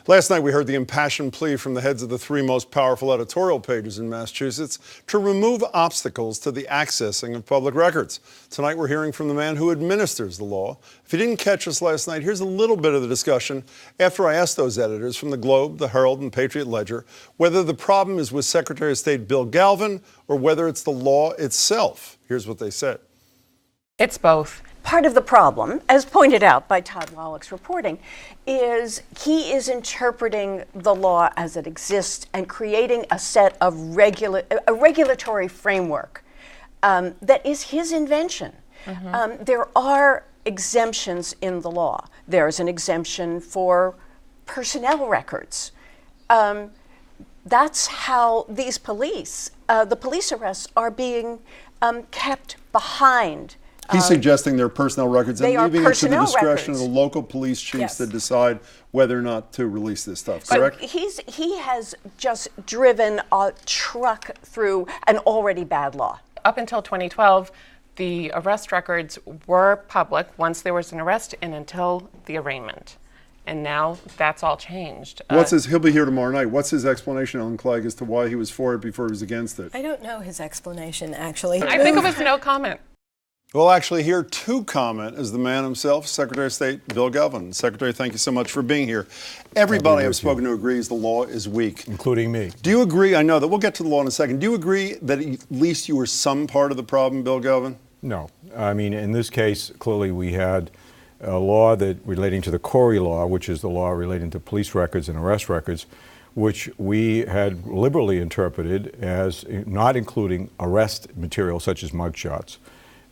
Last night we heard the impassioned plea from the heads of the three most powerful editorial pages in Massachusetts to remove obstacles to the accessing of public records. Tonight we're hearing from the man who administers the law. If you didn't catch us last night, here's a little bit of the discussion after I asked those editors from the Globe, the Herald, and Patriot Ledger whether the problem is with Secretary of State Bill Galvin or whether it's the law itself. Here's what they said. It's both. Part of the problem, as pointed out by Todd Wallach's reporting, is he is interpreting the law as it exists and creating a set of regulatory framework that is his invention. Mm-hmm. There are exemptions in the law. There's an exemption for personnel records. That's how these the police arrests are being kept behind. He's suggesting they're personnel records and leaving it to the discretion of the local police chiefs to decide whether or not to release this stuff, correct? He has just driven a truck through an already bad law. Up until 2012, the arrest records were public once there was an arrest and until the arraignment. And now that's all changed. He'll be here tomorrow night. What's his explanation, Ellen Clegg, as to why he was for it before he was against it? I don't know his explanation, actually. I think it was no comment. We'll actually hear to comment as the man himself, Secretary of State Bill Galvin. Secretary, thank you so much for being here. Everybody I've spoken to agrees the law is weak. Including me. Do you agree? I know that we'll get to the law in a second. Do you agree that at least you were some part of the problem, Bill Galvin? No. I mean, in this case, clearly we had a law that relating to the Quarry Law, which is the law relating to police records and arrest records, which we had liberally interpreted as not including arrest material such as mugshots.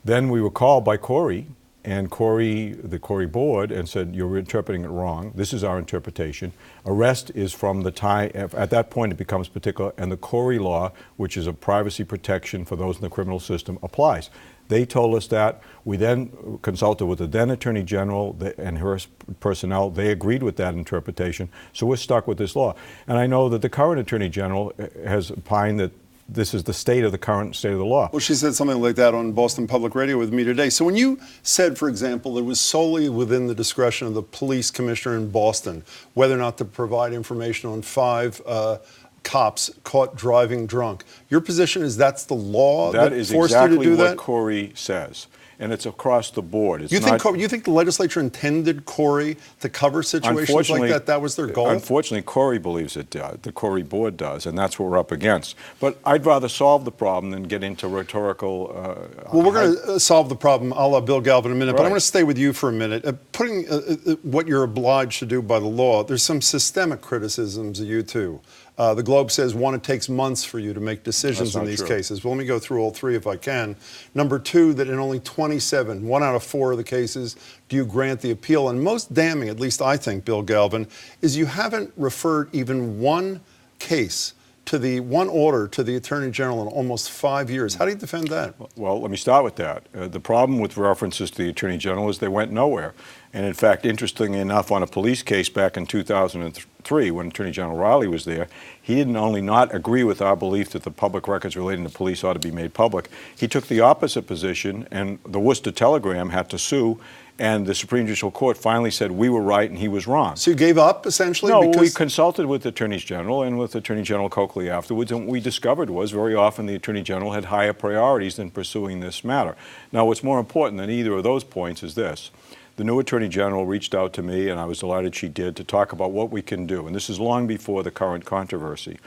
Then we were called by Quarry, and the Quarry board, and said, you're interpreting it wrong. This is our interpretation. Arrest is from the time, at that point it becomes particular, and the Quarry Law, which is a privacy protection for those in the criminal system, applies. They told us that. We then consulted with the then Attorney General and her personnel. They agreed with that interpretation, so we're stuck with this law. And I know that the current Attorney General has opined that this is the current state of the law. Well, she said something like that on Boston Public Radio with me today. So when you said, for example, it was solely within the discretion of the police commissioner in Boston whether or not to provide information on 5 cops caught driving drunk, your position is that's the law that forced you to do that? That is exactly what Quarry says. And it's across the board. You think the legislature intended Quarry to cover situations like that? That was their goal? Unfortunately, Quarry believes it does. The Quarry board does, and that's what we're up against. But I'd rather solve the problem than get into rhetorical... well, we're going to solve the problem a la Bill Galvin in a minute, but I'm going to stay with you for a minute. Putting what you're obliged to do by the law, there's some systemic criticisms of you, too. The Globe says, one, it takes months for you to make decisions in these cases. Well, let me go through all 3 if I can. Number 2, that in only 27, 1 out of 4 of the cases, do you grant the appeal. And most damning, at least I think, Bill Galvin, is you haven't referred even one case to the one order to the Attorney General in almost 5 years. How do you defend that? Well, let me start with that. The problem with references to the Attorney General is they went nowhere. And in fact, interestingly enough, on a police case back in 2003, when Attorney General Riley was there, he didn't only not agree with our belief that the public records relating to police ought to be made public, he took the opposite position, and the Worcester Telegram had to sue, and the Supreme Judicial Court finally said we were right and he was wrong. So you gave up, essentially? No, we consulted with the Attorneys General and with Attorney General Coakley afterwards, and what we discovered was very often the Attorney General had higher priorities than pursuing this matter. Now, what's more important than either of those points is this. The new Attorney General reached out to me, and I was delighted she did, to talk about what we can do. And this is long before the current controversy.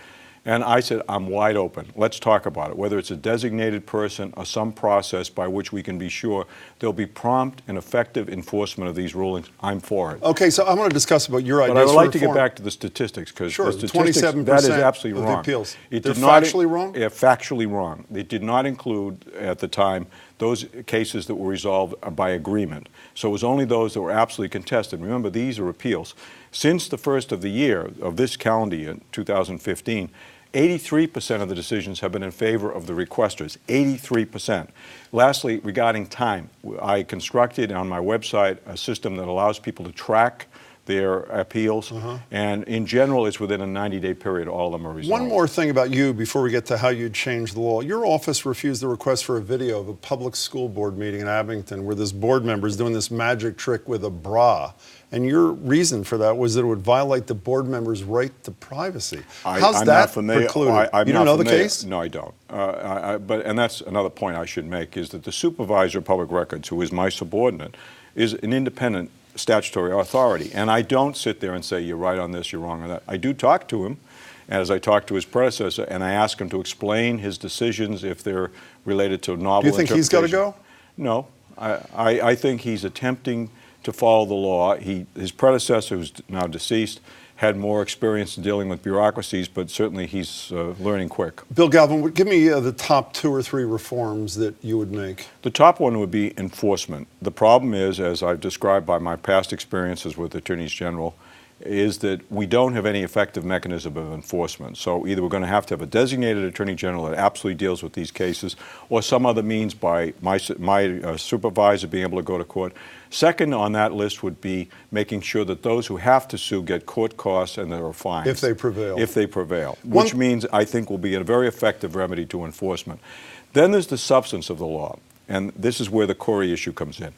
And I said, I'm wide open. Let's talk about it. Whether it's a designated person or some process by which we can be sure there'll be prompt and effective enforcement of these rulings, I'm for it. Okay, so I want to discuss about your ideas. But I would like to get back to the statistics, because the statistics, 27% that is absolutely wrong. Of the appeals. They're factually wrong? Yeah, factually wrong. They did not include, at the time, those cases that were resolved by agreement. So it was only those that were absolutely contested. Remember, these are appeals. Since the first of the year, of this calendar year, 2015, 83% of the decisions have been in favor of the requesters, 83%. Lastly, regarding time, I constructed on my website a system that allows people to track their appeals, and in general, it's within a 90-day period, all of them are resolved. One more thing about you before we get to how you change the law. Your office refused the request for a video of a public school board meeting in Abington where this board member is doing this magic trick with a bra. And your reason for that was that it would violate the board member's right to privacy. How's I'm that not familiar. precluded? I'm you not don't know familiar. the case? No, I don't. And that's another point I should make, is that the supervisor of public records, who is my subordinate, is an independent statutory authority. And I don't sit there and say, you're right on this, you're wrong on that. I do talk to him, as I talk to his predecessor, and I ask him to explain his decisions if they're related to novel Do you think he's got to go? No. I think he's attempting to follow the law. His predecessor, who's now deceased, had more experience in dealing with bureaucracies, but certainly he's learning quick. Bill Galvin, give me the top 2 or 3 reforms that you would make. The top one would be enforcement. The problem is, as I've described by my past experiences with attorneys general, is that we don't have any effective mechanism of enforcement. So either we're going to have a designated attorney general that absolutely deals with these cases, or some other means by my supervisor being able to go to court. Second on that list would be making sure that those who have to sue get court costs and there are fines. If they prevail. If they prevail, which means I think will be a very effective remedy to enforcement. Then there's the substance of the law, and this is where the Quarry issue comes in.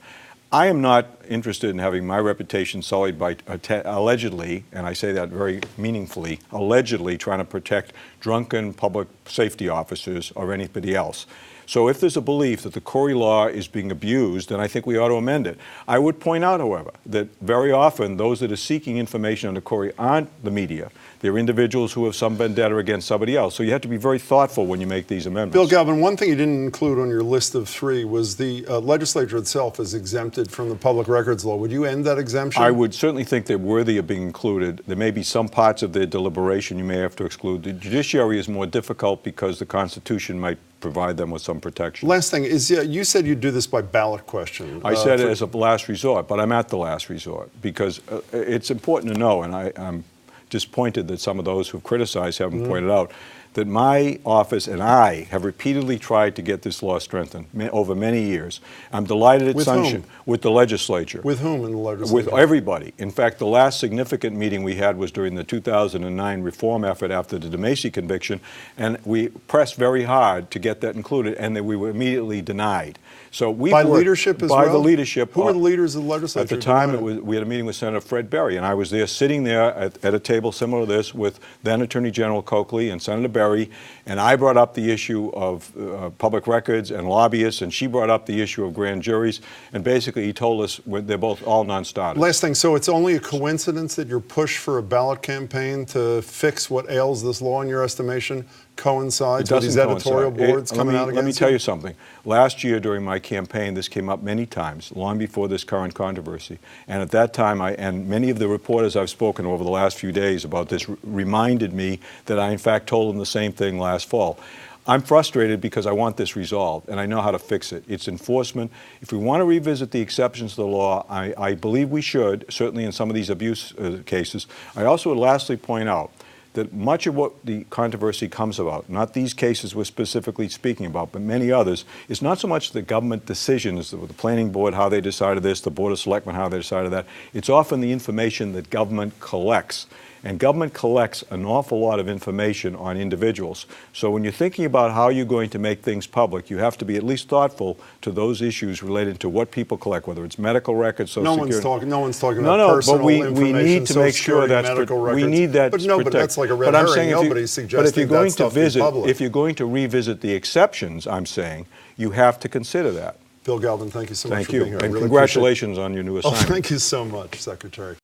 I am not interested in having my reputation sullied by allegedly, and I say that very meaningfully, allegedly trying to protect drunken public safety officers or anybody else. So if there's a belief that the Quarry Law is being abused, then I think we ought to amend it. I would point out, however, that very often those that are seeking information under Quarry aren't the media. They're individuals who have some vendetta against somebody else. So you have to be very thoughtful when you make these amendments. Bill Galvin, one thing you didn't include on your list of 3 was the legislature itself is exempted from the public records law. Would you end that exemption? I would certainly think they're worthy of being included. There may be some parts of their deliberation you may have to exclude. The judiciary is more difficult because the Constitution might provide them with some protection. Last thing is, you said you'd do this by ballot question. I said it as a last resort, but I'm at the last resort because it's important to know, and I'm disappointed that some of those who've criticized haven't pointed out, that my office and I have repeatedly tried to get this law strengthened over many years. I'm delighted it's sunshine with the legislature. With whom in the legislature? With everybody. In fact, the last significant meeting we had was during the 2009 reform effort after the DeMacy conviction, and we pressed very hard to get that included, and then we were immediately denied. So we by leadership as well? By the leadership. Who were the leaders of the legislature? At the time, we had a meeting with Senator Fred Berry, and I was there sitting there at a table similar to this with then Attorney General Coakley and Senator Berry, and I brought up the issue of public records and lobbyists, and she brought up the issue of grand juries, and basically he told us they're both all non-starters. Last thing, so it's only a coincidence that your push for a ballot campaign to fix what ails this law, in your estimation, coincides with these editorial boards coming out against Let me tell you something. Last year during my campaign, this came up many times, long before this current controversy. And at that time, and many of the reporters I've spoken over the last few days about this reminded me that I in fact told them the same thing last fall. I'm frustrated because I want this resolved, and I know how to fix it. It's enforcement. If we want to revisit the exceptions to the law, I believe we should, certainly in some of these abuse cases. I also would lastly point out that much of what the controversy comes about, not these cases we're specifically speaking about, but many others, is not so much the government decisions, the planning board, how they decided this, the board of selectmen, how they decided that. It's often the information that government collects. And government collects an awful lot of information on individuals. So when you're thinking about how you're going to make things public, you have to be at least thoughtful to those issues related to what people collect, whether it's medical records, Social Security. No one's talking about personal information, but we need to make sure that's medical records. We need that. But that's like a red herring. Nobody's suggesting that stuff be public. If you're going to revisit the exceptions, I'm saying you have to consider that. Bill Galvin, thank you so much for being here. And congratulations on your new assignment. Thank you so much, Secretary.